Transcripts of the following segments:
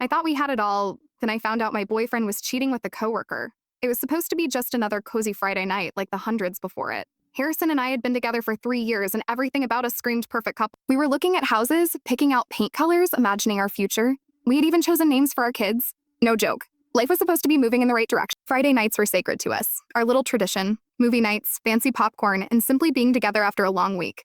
I thought we had it all, then I found out my boyfriend was cheating with a coworker. It was supposed to be just another cozy Friday night like the hundreds before it. Harrison and I had been together for 3 years, and everything about us screamed perfect couple. We were looking at houses, picking out paint colors, imagining our future. We had even chosen names for our kids. No joke. Life was supposed to be moving in the right direction. Friday nights were sacred to us. Our little tradition, movie nights, fancy popcorn, and simply being together after a long week.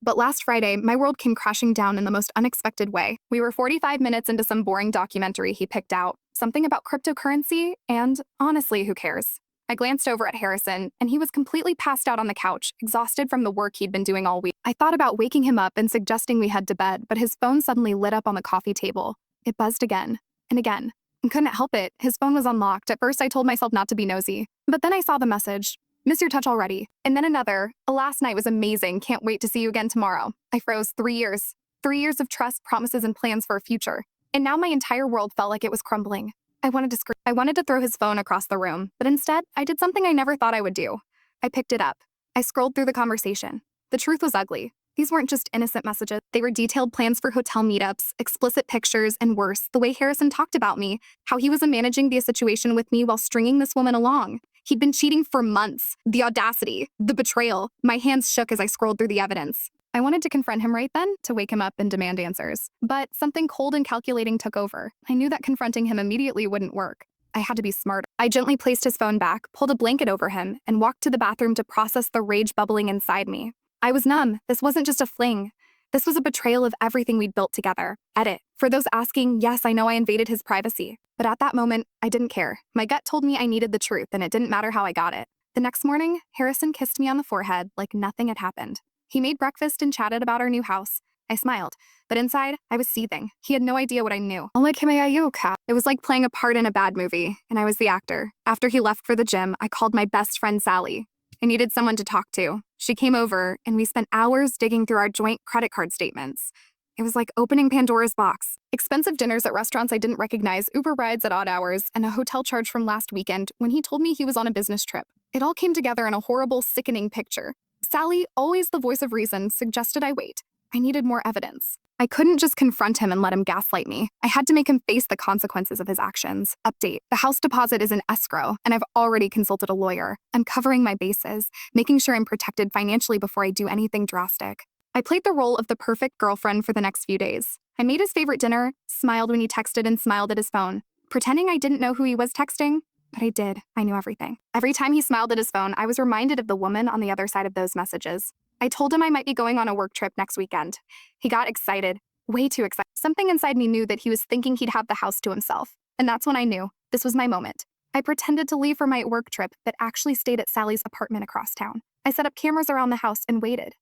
But last Friday, my world came crashing down in the most unexpected way. We were 45 minutes into some boring documentary he picked out, something about cryptocurrency, and honestly, who cares? I glanced over at Harrison, and he was completely passed out on the couch, exhausted from the work he'd been doing all week. I thought about waking him up and suggesting we head to bed, but his phone suddenly lit up on the coffee table. It buzzed again, and again. I couldn't help it. His phone was unlocked. At first, I told myself not to be nosy. But then I saw the message. Miss your touch already. And then another. Last night was amazing. Can't wait to see you again tomorrow. I froze. 3 years. 3 years of trust, promises, and plans for a future. And now my entire world felt like it was crumbling. I wanted to scream. I wanted to throw his phone across the room, but instead, I did something I never thought I would do. I picked it up. I scrolled through the conversation. The truth was ugly. These weren't just innocent messages. They were detailed plans for hotel meetups, explicit pictures, and worse, the way Harrison talked about me, how he was managing the situation with me while stringing this woman along. He'd been cheating for months. The audacity, the betrayal. My hands shook as I scrolled through the evidence. I wanted to confront him right then, to wake him up and demand answers. But something cold and calculating took over. I knew that confronting him immediately wouldn't work. I had to be smarter. I gently placed his phone back, pulled a blanket over him, and walked to the bathroom to process the rage bubbling inside me. I was numb. This wasn't just a fling. This was a betrayal of everything we'd built together. Edit. For those asking, yes, I know I invaded his privacy. But at that moment, I didn't care. My gut told me I needed the truth, and it didn't matter how I got it. The next morning, Harrison kissed me on the forehead like nothing had happened. He made breakfast and chatted about our new house. I smiled, but inside, I was seething. He had no idea what I knew. It was like playing a part in a bad movie, and I was the actor. After he left for the gym, I called my best friend Sally. I needed someone to talk to. She came over, and we spent hours digging through our joint credit card statements. It was like opening Pandora's box. Expensive dinners at restaurants I didn't recognize, Uber rides at odd hours, and a hotel charge from last weekend when he told me he was on a business trip. It all came together in a horrible, sickening picture. Sally, always the voice of reason, suggested I wait. I needed more evidence. I couldn't just confront him and let him gaslight me. I had to make him face the consequences of his actions. Update. The house deposit is in escrow, and I've already consulted a lawyer. I'm covering my bases, making sure I'm protected financially before I do anything drastic. I played the role of the perfect girlfriend for the next few days. I made his favorite dinner, smiled when he texted, and smiled at his phone, pretending I didn't know who he was texting. But I did. I knew everything. Every time he smiled at his phone, I was reminded of the woman on the other side of those messages. I told him I might be going on a work trip next weekend. He got excited, way too excited. Something inside me knew that he was thinking he'd have the house to himself. And that's when I knew this was my moment. I pretended to leave for my work trip, but actually stayed at Sally's apartment across town. I set up cameras around the house and waited.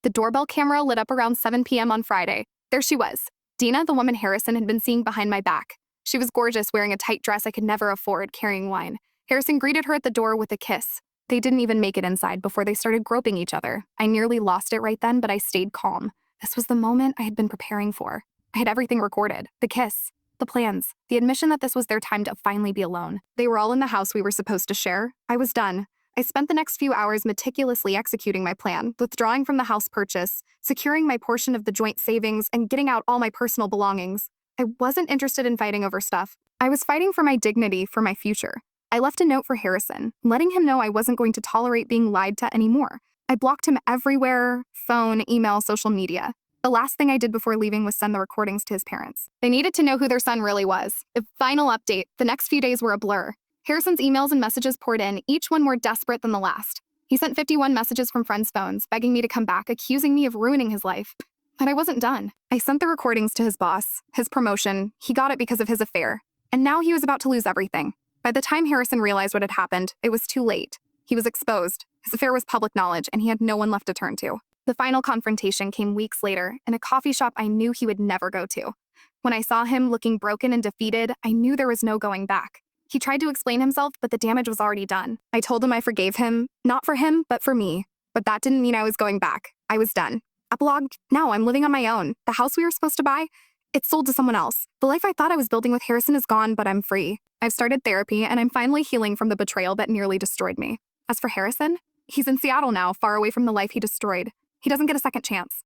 The doorbell camera lit up around 7 p.m. on Friday. There she was. Dina, the woman Harrison had been seeing behind my back. She was gorgeous, wearing a tight dress I could never afford, carrying wine. Harrison greeted her at the door with a kiss. They didn't even make it inside before they started groping each other. I nearly lost it right then, but I stayed calm. This was the moment I had been preparing for. I had everything recorded. The kiss, the plans, the admission that this was their time to finally be alone. They were all in the house we were supposed to share. I was done. I spent the next few hours meticulously executing my plan, withdrawing from the house purchase, securing my portion of the joint savings, and getting out all my personal belongings. I wasn't interested in fighting over stuff. I was fighting for my dignity, for my future. I left a note for Harrison, letting him know I wasn't going to tolerate being lied to anymore. I blocked him everywhere: phone, email, social media. The last thing I did before leaving was send the recordings to his parents. They needed to know who their son really was. A final update: the next few days were a blur. Harrison's emails and messages poured in, each one more desperate than the last. He sent 51 messages from friends' phones, begging me to come back, accusing me of ruining his life. But I wasn't done. I sent the recordings to his boss, his promotion. He got it because of his affair. And now he was about to lose everything. By the time Harrison realized what had happened, it was too late. He was exposed. His affair was public knowledge, and he had no one left to turn to. The final confrontation came weeks later, in a coffee shop I knew he would never go to. When I saw him looking broken and defeated, I knew there was no going back. He tried to explain himself, but the damage was already done. I told him I forgave him, not for him, but for me. But that didn't mean I was going back. I was done. Epilogue: now I'm living on my own. The house we were supposed to buy, it's sold to someone else. The life I thought I was building with Harrison is gone, but I'm free. I've started therapy, and I'm finally healing from the betrayal that nearly destroyed me. As for Harrison, he's in Seattle now, far away from the life he destroyed. He doesn't get a second chance.